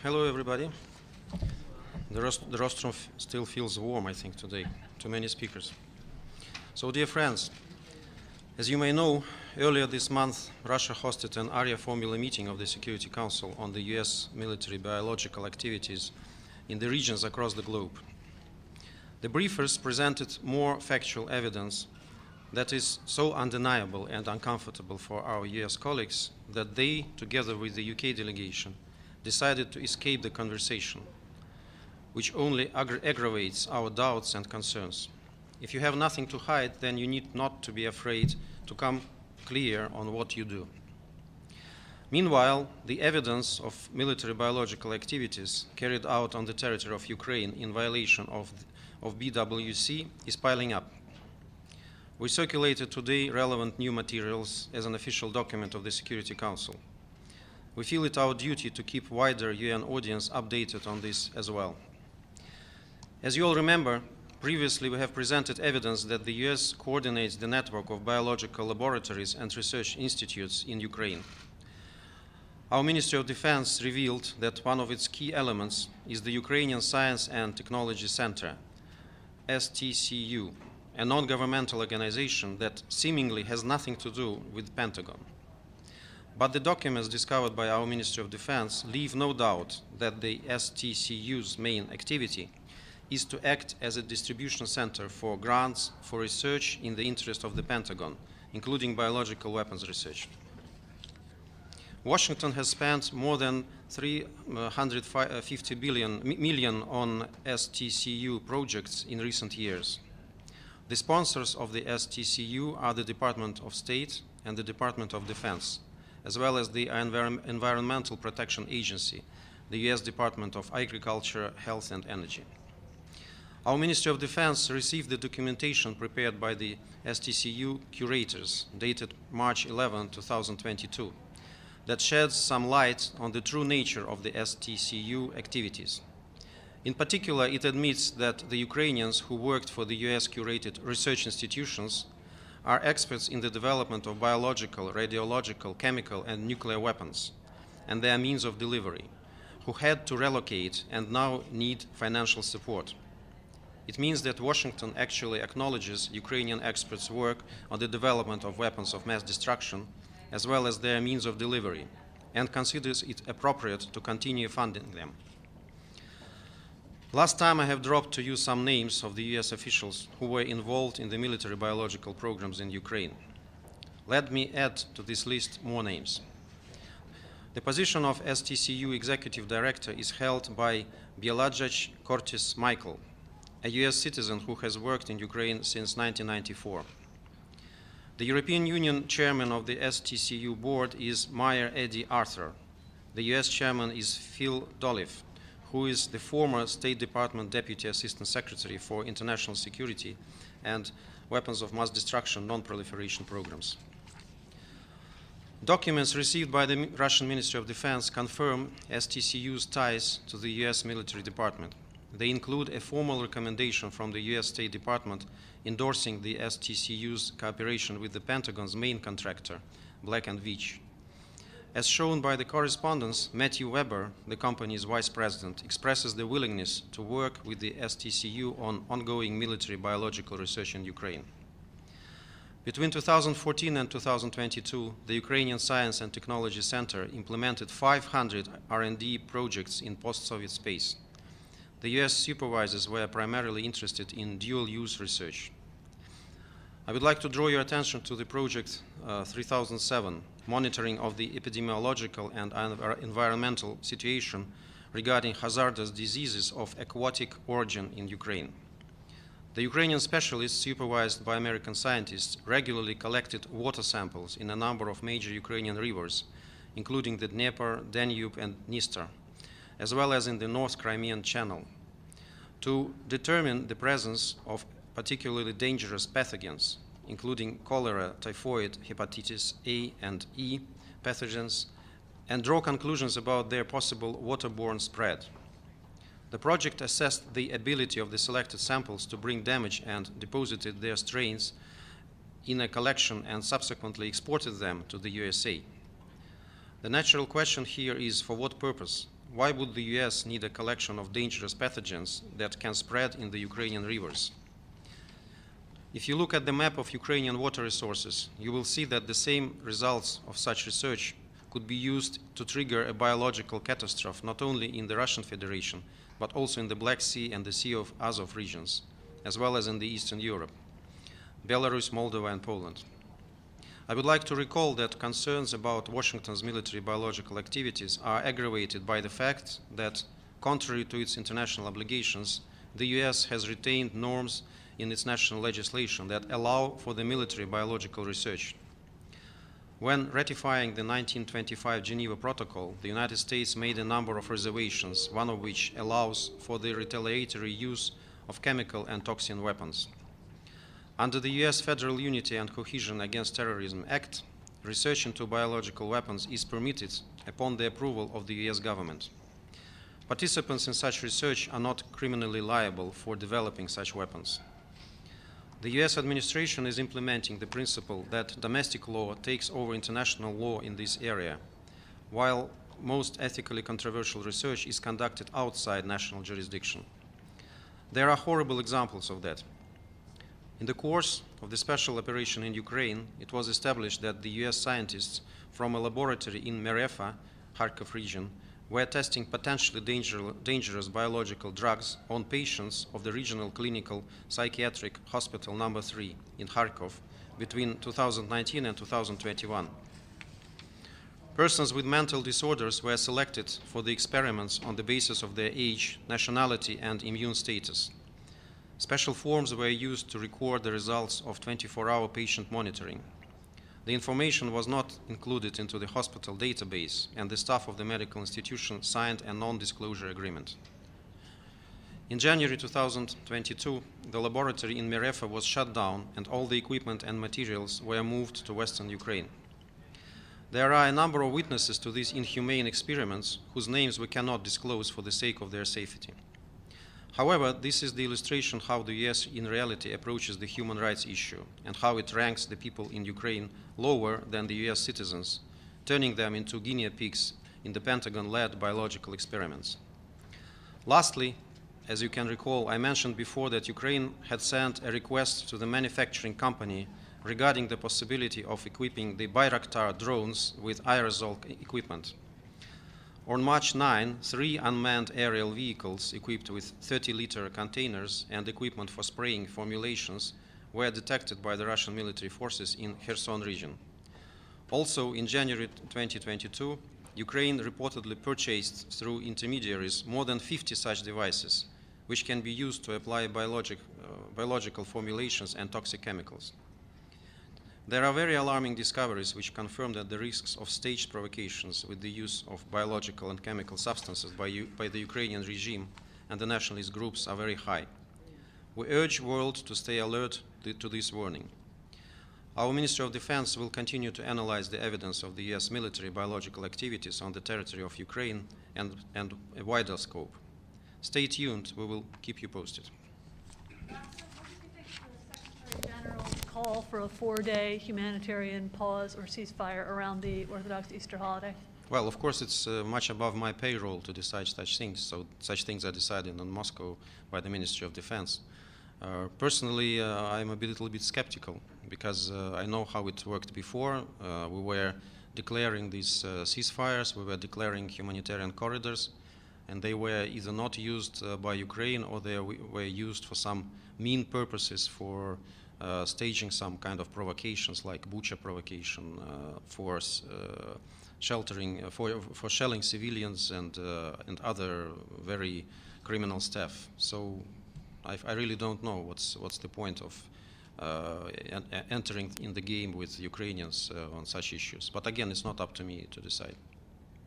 Hello, everybody. The rostrum still feels warm, I think, today. Too many speakers. So, dear friends, as you may know, earlier this month, Russia hosted an Area Formula meeting of the Security Council on the US military biological activities in the regions across the globe. The briefers presented more factual evidence that is so undeniable and uncomfortable for our US colleagues that they, together with the UK delegation, decided to escape the conversation, which only aggravates our doubts and concerns. If you have nothing to hide, then you need not to be afraid to come clear on what you do. Meanwhile, the evidence of military biological activities carried out on the territory of Ukraine in violation of BWC is piling up. We circulated today relevant new materials as an official document of the Security Council. We feel it our duty to keep wider UN audience updated on this as well. As you all remember, previously we have presented evidence that the US coordinates the network of biological laboratories and research institutes in Ukraine. Our Ministry of Defense revealed that one of its key elements is the Ukrainian Science and Technology Center, STCU, a non-governmental organization that seemingly has nothing to do with the Pentagon. But the documents discovered by our Ministry of Defense leave no doubt that the STCU's main activity is to act as a distribution center for grants for research in the interest of the Pentagon, including biological weapons research. Washington has spent more than $350 million on STCU projects in recent years. The sponsors of the STCU are the Department of State and the Department of Defense, as well as the Environmental Protection Agency, the US Department of Agriculture, Health and Energy. Our Ministry of Defense received the documentation prepared by the STCU curators, dated March 11, 2022, that sheds some light on the true nature of the STCU activities. In particular, it admits that the Ukrainians who worked for the US-curated research institutions are experts in the development of biological, radiological, chemical, and nuclear weapons, and their means of delivery, who had to relocate and now need financial support. It means that Washington actually acknowledges Ukrainian experts' work on the development of weapons of mass destruction, as well as their means of delivery, and considers it appropriate to continue funding them. Last time I have dropped to you some names of the US officials who were involved in the military biological programs in Ukraine. Let me add to this list more names. The position of STCU Executive Director is held by Bieladzaj Cortis Michael, a US citizen who has worked in Ukraine since 1994. The European Union Chairman of the STCU Board is Meyer Eddie Arthur. The US Chairman is Phil Dolev, who is the former State Department Deputy Assistant Secretary for International Security and Weapons of Mass Destruction Non-Proliferation Programs. Documents received by the Russian Ministry of Defense confirm STCU's ties to the US military department. They include a formal recommendation from the US State Department endorsing the STCU's cooperation with the Pentagon's main contractor, Black & Veatch. As shown by the correspondence, Matthew Weber, the company's vice president, expresses the willingness to work with the STCU on ongoing military biological research in Ukraine. Between 2014 and 2022, the Ukrainian Science and Technology Center implemented 500 R&D projects in post-Soviet space. The US supervisors were primarily interested in dual-use research. I would like to draw your attention to the project 3007, monitoring of the epidemiological and environmental situation regarding hazardous diseases of aquatic origin in Ukraine. The Ukrainian specialists, supervised by American scientists, regularly collected water samples in a number of major Ukrainian rivers, including the Dnieper, Danube, and Dniester, as well as in the North Crimean Channel, to determine the presence of particularly dangerous pathogens, including cholera, typhoid, hepatitis A and E pathogens, and draw conclusions about their possible waterborne spread. The project assessed the ability of the selected samples to bring damage and deposited their strains in a collection and subsequently exported them to the USA. The natural question here is, for what purpose? why would the US need a collection of dangerous pathogens that can spread in the Ukrainian rivers? If you look at the map of Ukrainian water resources, you will see that the same results of such research could be used to trigger a biological catastrophe not only in the Russian Federation, but also in the Black Sea and the Sea of Azov regions, as well as in the Eastern Europe, Belarus, Moldova, and Poland. I would like to recall that concerns about Washington's military biological activities are aggravated by the fact that, contrary to its international obligations, the US has retained norms in its national legislation that allow for the military biological research. When ratifying the 1925 Geneva Protocol, the United States made a number of reservations, one of which allows for the retaliatory use of chemical and toxin weapons. Under the US Federal Unity and Cohesion Against Terrorism Act, research into biological weapons is permitted upon the approval of the US government. Participants in such research are not criminally liable for developing such weapons. The US administration is implementing the principle that domestic law takes over international law in this area, while most ethically controversial research is conducted outside national jurisdiction. There are horrible examples of that. In the course of the special operation in Ukraine, it was established that the US scientists from a laboratory in Merefa, Kharkov region, were testing potentially dangerous biological drugs on patients of the Regional Clinical Psychiatric Hospital No. 3 in Kharkov between 2019 and 2021. Persons with mental disorders were selected for the experiments on the basis of their age, nationality, and immune status. Special forms were used to record the results of 24-hour patient monitoring. The information was not included into the hospital database, and the staff of the medical institution signed a non-disclosure agreement. In January 2022, the laboratory in Merefa was shut down, and all the equipment and materials were moved to Western Ukraine. There are a number of witnesses to these inhumane experiments whose names we cannot disclose for the sake of their safety. However, this is the illustration how the US in reality approaches the human rights issue and how it ranks the people in Ukraine lower than the US citizens, turning them into guinea pigs in the Pentagon-led biological experiments. Lastly, as you can recall, I mentioned before that Ukraine had sent a request to the manufacturing company regarding the possibility of equipping the Bayraktar drones with aerosol equipment. On March 9, 3 unmanned aerial vehicles equipped with 30-liter containers and equipment for spraying formulations were detected by the Russian military forces in Kherson region. Also, in January 2022, Ukraine reportedly purchased through intermediaries more than 50 such devices, which can be used to apply biological formulations and toxic chemicals. There are very alarming discoveries which confirm that the risks of staged provocations with the use of biological and chemical substances by the Ukrainian regime and the nationalist groups are very high. We urge the world to stay alert to this warning. Our Ministry of Defense will continue to analyze the evidence of the US military biological activities on the territory of Ukraine and a wider scope. Stay tuned, we will keep you posted. Call for a 4-day humanitarian pause or ceasefire around the Orthodox Easter holiday? Well, of course, it's much above my payroll to decide such things. So such things are decided in Moscow by the Ministry of Defense. Personally, I'm a little bit skeptical because I know how it worked before. We were declaring these ceasefires, we were declaring humanitarian corridors, and they were either not used by Ukraine or they were used for some mean purposes for staging some kind of provocations like Bucha provocation, for sheltering, for shelling civilians and other very criminal stuff. So I really don't know what's the point of entering in the game with Ukrainians on such issues. But again, it's not up to me to decide.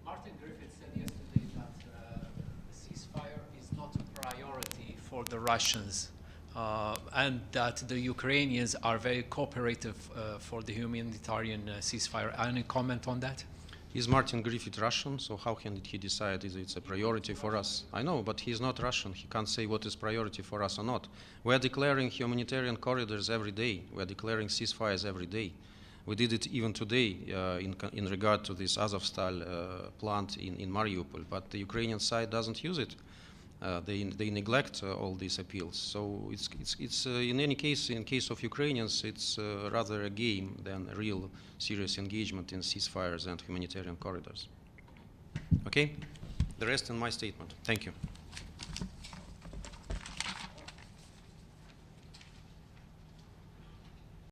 Martin Griffith said yesterday that the ceasefire is not a priority for the Russians. And that the Ukrainians are very cooperative for the humanitarian ceasefire. Any comment on that? Is Martin Griffith Russian? So how can he decide if it's a priority for us? I know, but he's not Russian. He can't say what is priority for us or not. We're declaring humanitarian corridors every day. We're declaring ceasefires every day. We did it even today in regard to this Azovstal plant in Mariupol, but the Ukrainian side doesn't use it. They neglect all these appeals. So it's in any case, in case of Ukrainians, it's rather a game than a real serious engagement in ceasefires and humanitarian corridors. Okay? The rest in my statement. Thank you.